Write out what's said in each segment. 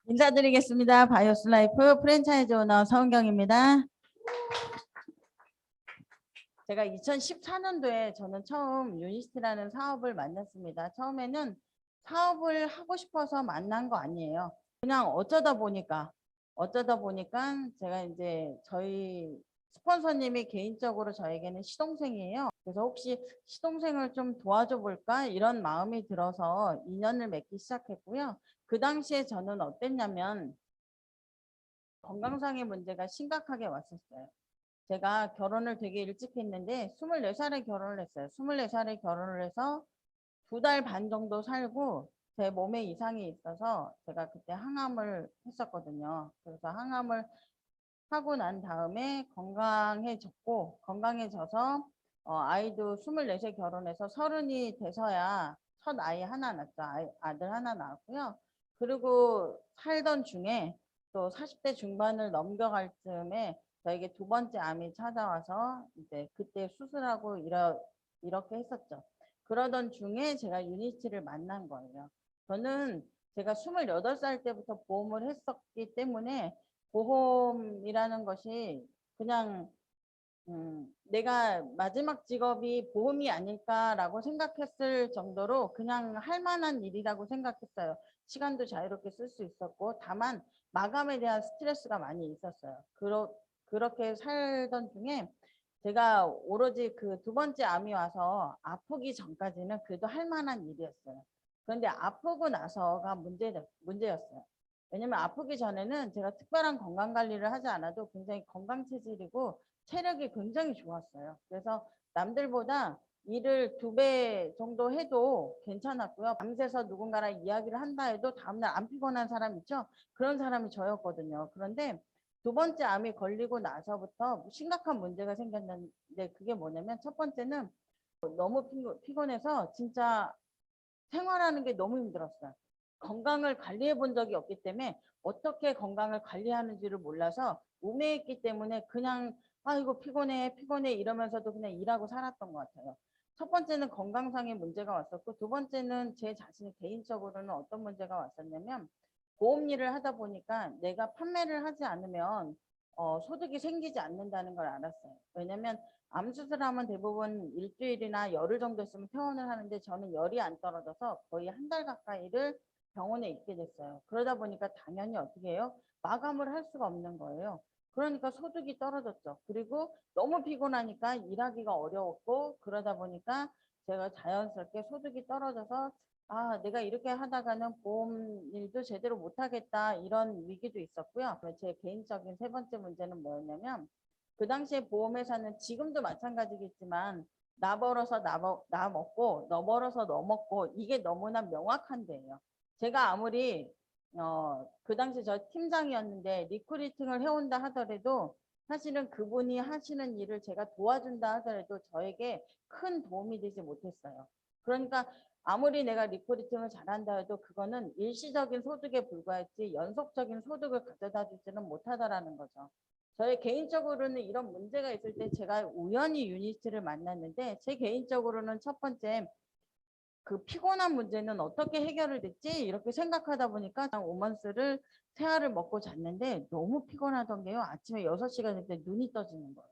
인사드리겠습니다. 바이오스라이프 프랜차이즈 오너 서은경입니다. 제가 2014년도에 저는 처음 유니스트라는 사업을 만났습니다. 처음에는 사업을 하고 싶어서 만난 거 아니에요. 그냥 어쩌다 보니까 제가 이제 저희 스폰서님이 개인적으로 저에게는 시동생이에요. 그래서 혹시 시동생을 좀 도와줘 볼까 이런 마음이 들어서 인연을 맺기 시작했고요. 그 당시에 저는 어땠냐면 건강상의 문제가 심각하게 왔었어요. 제가 결혼을 되게 일찍 했는데 24살에 결혼을 했어요. 24살에 결혼을 해서 2달 반 정도 살고 제 몸에 이상이 있어서 제가 그때 항암을 했었거든요. 그래서 항암을 하고 난 다음에 건강해져서 아이도 24세 결혼해서 30이 돼서야 첫 아이 하나 낳았죠. 아들 하나 낳았고요. 그리고 살던 중에 또 40대 중반을 넘겨갈 즈음에 저에게 두 번째 암이 찾아와서 이제 그때 수술하고 이렇게 했었죠. 그러던 중에 제가 유니치를 만난 거예요. 저는 제가 28살 때부터 보험을 했었기 때문에 보험이라는 것이 그냥 내가 마지막 직업이 보험이 아닐까라고 생각했을 정도로 그냥 할 만한 일이라고 생각했어요. 시간도 자유롭게 쓸 수 있었고 다만 마감에 대한 스트레스가 많이 있었어요. 그렇게 살던 중에 제가 오로지 그 두 번째 암이 와서 아프기 전까지는 그래도 할 만한 일이었어요. 그런데 아프고 나서가 문제였어요. 왜냐면 아프기 전에는 제가 특별한 건강관리를 하지 않아도 굉장히 건강 체질이고 체력이 굉장히 좋았어요. 그래서 남들보다 일을 2배 정도 해도 괜찮았고요. 밤새서 누군가랑 이야기를 한다 해도 다음날 안 피곤한 사람 있죠? 그런 사람이 저였거든요. 그런데 두 번째 암이 걸리고 나서부터 심각한 문제가 생겼는데 그게 뭐냐면 첫 번째는 너무 피곤해서 진짜 생활하는 게 너무 힘들었어요. 건강을 관리해 본 적이 없기 때문에 어떻게 건강을 관리하는지를 몰라서 우매했기 때문에 그냥 아이고 피곤해 이러면서도 그냥 일하고 살았던 것 같아요. 첫 번째는 건강상의 문제가 왔었고 두 번째는 제 자신 개인적으로는 어떤 문제가 왔었냐면 보험 일을 하다 보니까 내가 판매를 하지 않으면 소득이 생기지 않는다는 걸 알았어요. 왜냐면 암 수술하면 대부분 일주일이나 열흘 정도 있으면 퇴원을 하는데 저는 열이 안 떨어져서 거의 한 달 가까이를 병원에 있게 됐어요. 그러다 보니까 당연히 어떻게 해요? 마감을 할 수가 없는 거예요. 그러니까 소득이 떨어졌죠. 그리고 너무 피곤하니까 일하기가 어려웠고 그러다 보니까 제가 자연스럽게 소득이 떨어져서 아, 내가 이렇게 하다가는 보험 일도 제대로 못하겠다 이런 위기도 있었고요. 제 개인적인 세 번째 문제는 뭐였냐면 그 당시에 보험회사는 지금도 마찬가지겠지만 나 벌어서 나 먹고 너 벌어서 너 먹고 이게 너무나 명확한 데예요. 제가 아무리 그 당시 저 팀장이었는데 리크루팅을 해온다 하더라도 사실은 그분이 하시는 일을 제가 도와준다 하더라도 저에게 큰 도움이 되지 못했어요. 그러니까 아무리 내가 리크루팅을 잘한다 해도 그거는 일시적인 소득에 불과했지 연속적인 소득을 가져다 주지는 못하더라는 거죠. 저의 개인적으로는 이런 문제가 있을 때 제가 우연히 유니스트를 만났는데 제 개인적으로는 첫 번째 그 피곤한 문제는 어떻게 해결을 됐지 이렇게 생각하다 보니까 오먼스를 세 알을 먹고 잤는데 너무 피곤하던 게요. 아침에 6시가 될 때 눈이 떠지는 거예요.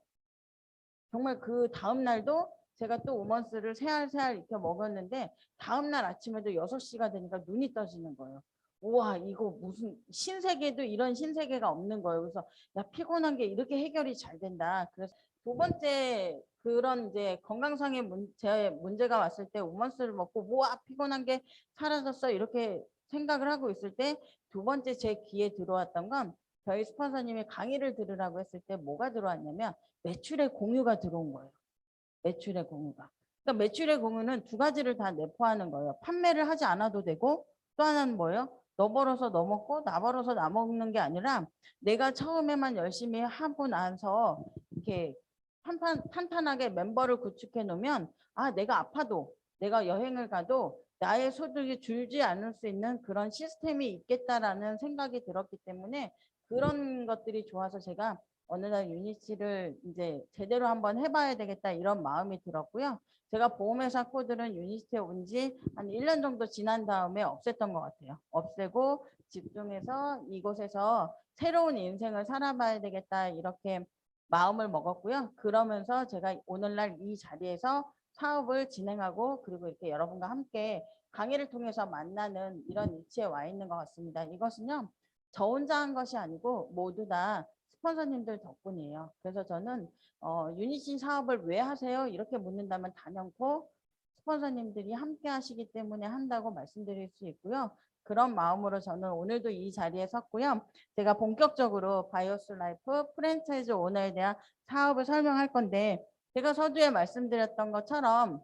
정말 그 다음날도 제가 또 오먼스를 세 알 이렇게 먹었는데 다음날 아침에도 6시가 되니까 눈이 떠지는 거예요. 우와 이거 무슨 신세계도 이런 신세계가 없는 거예요. 그래서 야 피곤한 게 이렇게 해결이 잘 된다. 그래서 두 번째 그런 이제 건강상의 문제가 왔을 때 오먼스를 먹고 뭐아 피곤한 게 사라졌어 이렇게 생각을 하고 있을 때 두 번째 제 귀에 들어왔던 건 저희 스폰서님이 강의를 들으라고 했을 때 뭐가 들어왔냐면 매출의 공유가 들어온 거예요. 매출의 공유가. 그러니까 매출의 공유는 두 가지를 다 내포하는 거예요. 판매를 하지 않아도 되고 또 하나는 뭐예요? 너 벌어서 너 먹고 나 벌어서 나 먹는 게 아니라 내가 처음에만 열심히 하고 나서 이렇게 탄탄하게 멤버를 구축해 놓으면 아 내가 아파도 내가 여행을 가도 나의 소득이 줄지 않을 수 있는 그런 시스템이 있겠다라는 생각이 들었기 때문에 그런 것들이 좋아서 제가 어느 날 유니치를 이제 제대로 한번 해봐야 되겠다 이런 마음이 들었고요. 제가 보험회사 코드는 유니치에 온 지 한 1년 정도 지난 다음에 없앴던 것 같아요. 없애고 집중해서 이곳에서 새로운 인생을 살아봐야 되겠다 이렇게 마음을 먹었고요. 그러면서 제가 오늘날 이 자리에서 사업을 진행하고 그리고 이렇게 여러분과 함께 강의를 통해서 만나는 이런 위치에 와 있는 것 같습니다. 이것은요. 저 혼자 한 것이 아니고 모두 다 스폰서님들 덕분이에요. 그래서 저는 유니신 사업을 왜 하세요? 이렇게 묻는다면 단연코 스폰서님들이 함께 하시기 때문에 한다고 말씀드릴 수 있고요. 그런 마음으로 저는 오늘도 이 자리에 섰고요. 제가 본격적으로 바이오스 라이프 프랜차이즈 오너에 대한 사업을 설명할 건데 제가 서두에 말씀드렸던 것처럼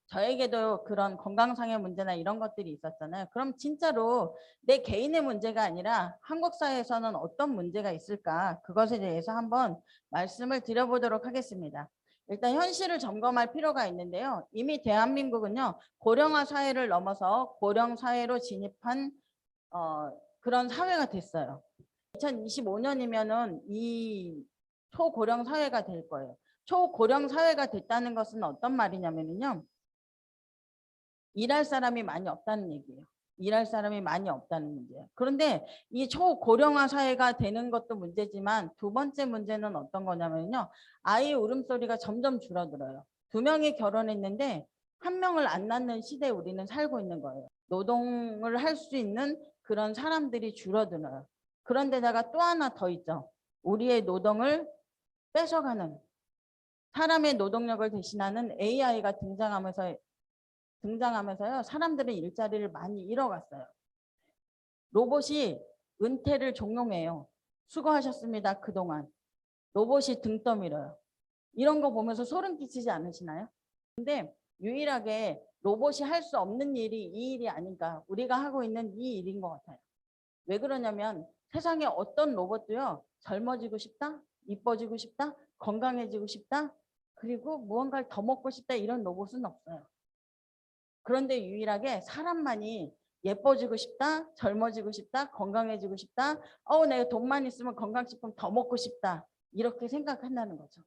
저에게도 그런 건강상의 문제나 이런 것들이 있었잖아요. 그럼 진짜로 내 개인의 문제가 아니라 한국 사회에서는 어떤 문제가 있을까? 그것에 대해서 한번 말씀을 드려보도록 하겠습니다. 일단 현실을 점검할 필요가 있는데요. 이미 대한민국은요. 고령화 사회를 넘어서 고령 사회로 진입한 그런 사회가 됐어요. 2025년이면은 이 초고령 사회가 될 거예요. 초고령 사회가 됐다는 것은 어떤 말이냐면요. 일할 사람이 많이 없다는 얘기예요. 일할 사람이 많이 없다는 문제예요. 그런데 이 초고령화 사회가 되는 것도 문제지만 두 번째 문제는 어떤 거냐면요. 아이 울음소리가 점점 줄어들어요. 두 명이 결혼했는데 한 명을 안 낳는 시대에 우리는 살고 있는 거예요. 노동을 할 수 있는 그런 사람들이 줄어들어요. 그런데다가 또 하나 더 있죠. 우리의 노동을 뺏어가는 사람의 노동력을 대신하는 AI가 등장하면서요. 사람들은 일자리를 많이 잃어갔어요. 로봇이 은퇴를 종용해요. 수고하셨습니다. 그동안. 로봇이 등 떠밀어요. 이런 거 보면서 소름 끼치지 않으시나요? 근데 유일하게 로봇이 할 수 없는 일이 이 일이 아닌가. 우리가 하고 있는 이 일인 것 같아요. 왜 그러냐면 세상에 어떤 로봇도요. 젊어지고 싶다. 이뻐지고 싶다. 건강해지고 싶다. 그리고 무언가를 더 먹고 싶다. 이런 로봇은 없어요. 그런데 유일하게 사람만이 예뻐지고 싶다, 젊어지고 싶다, 건강해지고 싶다, 내가 돈만 있으면 건강식품 더 먹고 싶다. 이렇게 생각한다는 거죠.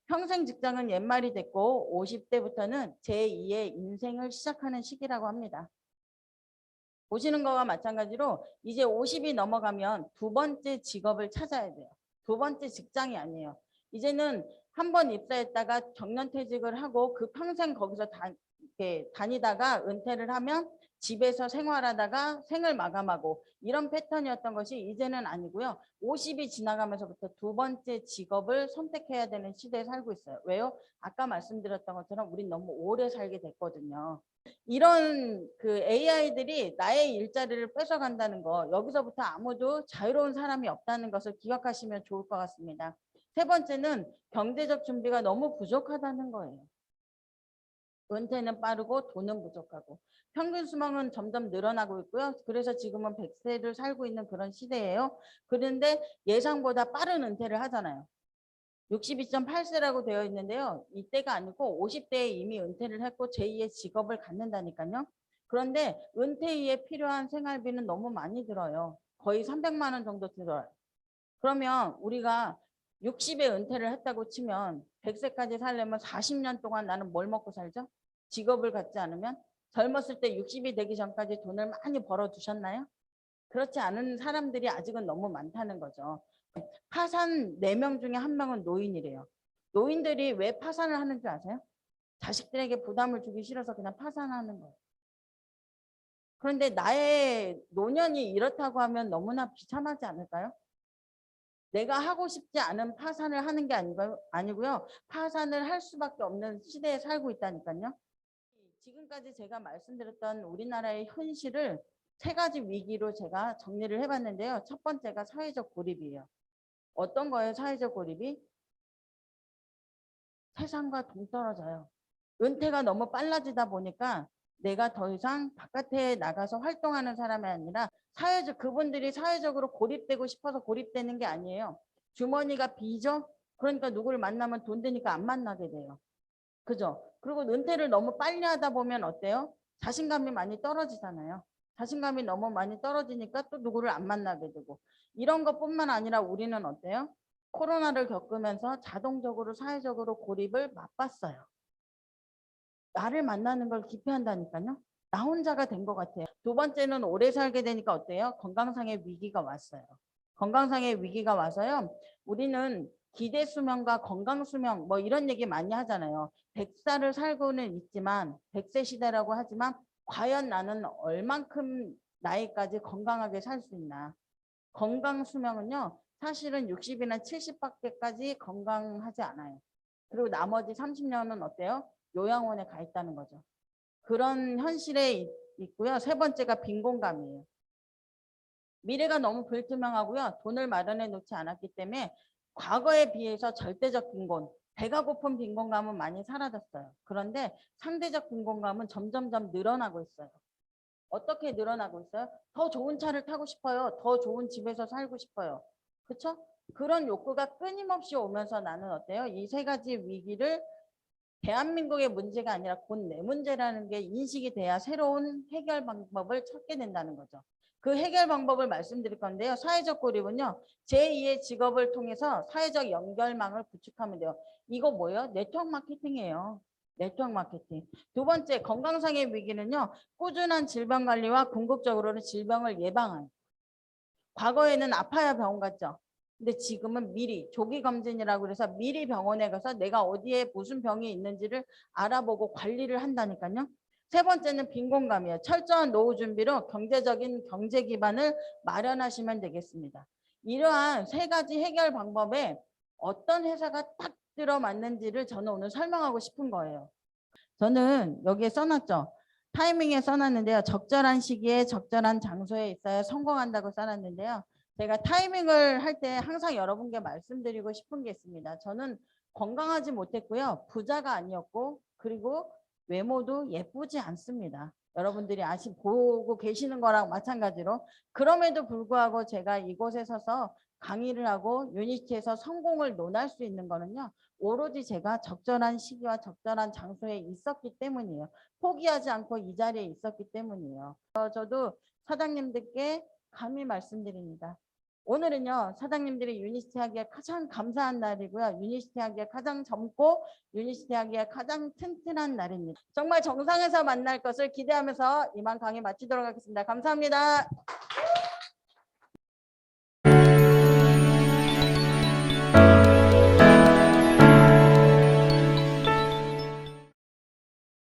평생 직장은 옛말이 됐고 50대부터는 제2의 인생을 시작하는 시기라고 합니다. 보시는 거와 마찬가지로 이제 50이 넘어가면 두 번째 직업을 찾아야 돼요. 두 번째 직장이 아니에요. 이제는 한 번 입사했다가 정년퇴직을 하고 그 평생 거기서 다니다가 은퇴를 하면 집에서 생활하다가 생을 마감하고 이런 패턴이었던 것이 이제는 아니고요. 50이 지나가면서부터 두 번째 직업을 선택해야 되는 시대에 살고 있어요. 왜요? 아까 말씀드렸던 것처럼 우린 너무 오래 살게 됐거든요. 이런 그 AI들이 나의 일자리를 뺏어간다는 거, 여기서부터 아무도 자유로운 사람이 없다는 것을 기억하시면 좋을 것 같습니다. 세 번째는 경제적 준비가 너무 부족하다는 거예요. 은퇴는 빠르고 돈은 부족하고 평균 수명은 점점 늘어나고 있고요. 그래서 지금은 100세를 살고 있는 그런 시대예요. 그런데 예상보다 빠른 은퇴를 하잖아요. 62.8세라고 되어 있는데요. 이때가 아니고 50대에 이미 은퇴를 했고 제2의 직업을 갖는다니까요. 그런데 은퇴 후에 필요한 생활비는 너무 많이 들어요. 거의 300만 원 정도 들어요. 그러면 우리가 60에 은퇴를 했다고 치면 100세까지 살려면 40년 동안 나는 뭘 먹고 살죠? 직업을 갖지 않으면? 젊었을 때 60이 되기 전까지 돈을 많이 벌어 두셨나요? 그렇지 않은 사람들이 아직은 너무 많다는 거죠. 파산 4명 중에 1명은 노인이래요. 노인들이 왜 파산을 하는 줄 아세요? 자식들에게 부담을 주기 싫어서 그냥 파산하는 거예요. 그런데 나의 노년이 이렇다고 하면 너무나 비참하지 않을까요? 내가 하고 싶지 않은 파산을 하는 게 아니고요. 파산을 할 수밖에 없는 시대에 살고 있다니까요. 지금까지 제가 말씀드렸던 우리나라의 현실을 3가지 위기로 제가 정리를 해봤는데요. 첫 번째가 사회적 고립이에요. 어떤 거예요? 사회적 고립이? 세상과 동떨어져요. 은퇴가 너무 빨라지다 보니까 내가 더 이상 바깥에 나가서 활동하는 사람이 아니라 그분들이 사회적으로 고립되고 싶어서 고립되는 게 아니에요. 주머니가 비죠? 그러니까 누구를 만나면 돈 드니까 안 만나게 돼요. 그죠? 그리고 은퇴를 너무 빨리 하다 보면 어때요? 자신감이 많이 떨어지잖아요. 자신감이 너무 많이 떨어지니까 또 누구를 안 만나게 되고 이런 것뿐만 아니라 우리는 어때요? 코로나를 겪으면서 자동적으로 사회적으로 고립을 맛봤어요. 나를 만나는 걸 기피한다니까요. 나 혼자가 된 것 같아요. 두 번째는 오래 살게 되니까 어때요? 건강상의 위기가 왔어요. 건강상의 위기가 와서요. 우리는 기대 수명과 건강 수명 뭐 이런 얘기 많이 하잖아요. 100살을 살고는 있지만 100세 시대라고 하지만 과연 나는 얼만큼 나이까지 건강하게 살 수 있나. 건강 수명은요. 사실은 60이나 70밖에까지 건강하지 않아요. 그리고 나머지 30년은 어때요? 요양원에 가 있다는 거죠. 그런 현실에 있고요. 세 번째가 빈곤감이에요. 미래가 너무 불투명하고요. 돈을 마련해 놓지 않았기 때문에 과거에 비해서 절대적 빈곤, 배가 고픈 빈곤감은 많이 사라졌어요. 그런데 상대적 빈곤감은 점점점 늘어나고 있어요. 어떻게 늘어나고 있어요? 더 좋은 차를 타고 싶어요. 더 좋은 집에서 살고 싶어요. 그렇죠? 그런 욕구가 끊임없이 오면서 나는 어때요? 이 세 가지 위기를 대한민국의 문제가 아니라 곧 내 문제라는 게 인식이 돼야 새로운 해결 방법을 찾게 된다는 거죠. 그 해결 방법을 말씀드릴 건데요. 사회적 고립은요. 제2의 직업을 통해서 사회적 연결망을 구축하면 돼요. 이거 뭐예요? 네트워크 마케팅이에요. 네트워크 마케팅. 두 번째, 건강상의 위기는요. 꾸준한 질병 관리와 궁극적으로는 질병을 예방하는. 과거에는 아파야 병원 갔죠. 근데 지금은 미리 조기 검진이라고 그래서 미리 병원에 가서 내가 어디에 무슨 병이 있는지를 알아보고 관리를 한다니까요. 세 번째는 빈곤감이에요. 철저한 노후 준비로 경제적인 경제 기반을 마련하시면 되겠습니다. 이러한 세 가지 해결 방법에 어떤 회사가 딱 들어맞는지를 저는 오늘 설명하고 싶은 거예요. 저는 여기에 써놨죠. 타이밍에 써놨는데요. 적절한 시기에 적절한 장소에 있어야 성공한다고 써놨는데요. 제가 타이밍을 할 때 항상 여러분께 말씀드리고 싶은 게 있습니다. 저는 건강하지 못했고요. 부자가 아니었고 그리고 외모도 예쁘지 않습니다. 여러분들이 보고 계시는 거랑 마찬가지로 그럼에도 불구하고 제가 이곳에 서서 강의를 하고 유니티에서 성공을 논할 수 있는 거는요. 오로지 제가 적절한 시기와 적절한 장소에 있었기 때문이에요. 포기하지 않고 이 자리에 있었기 때문이에요. 저도 사장님들께 감히 말씀드립니다. 오늘은요. 사장님들이 유니스티 하기에 가장 감사한 날이고요. 유니스티 하기에 가장 젊고 유니스티 하기에 가장 튼튼한 날입니다. 정말 정상에서 만날 것을 기대하면서 이만 강의 마치도록 하겠습니다. 감사합니다.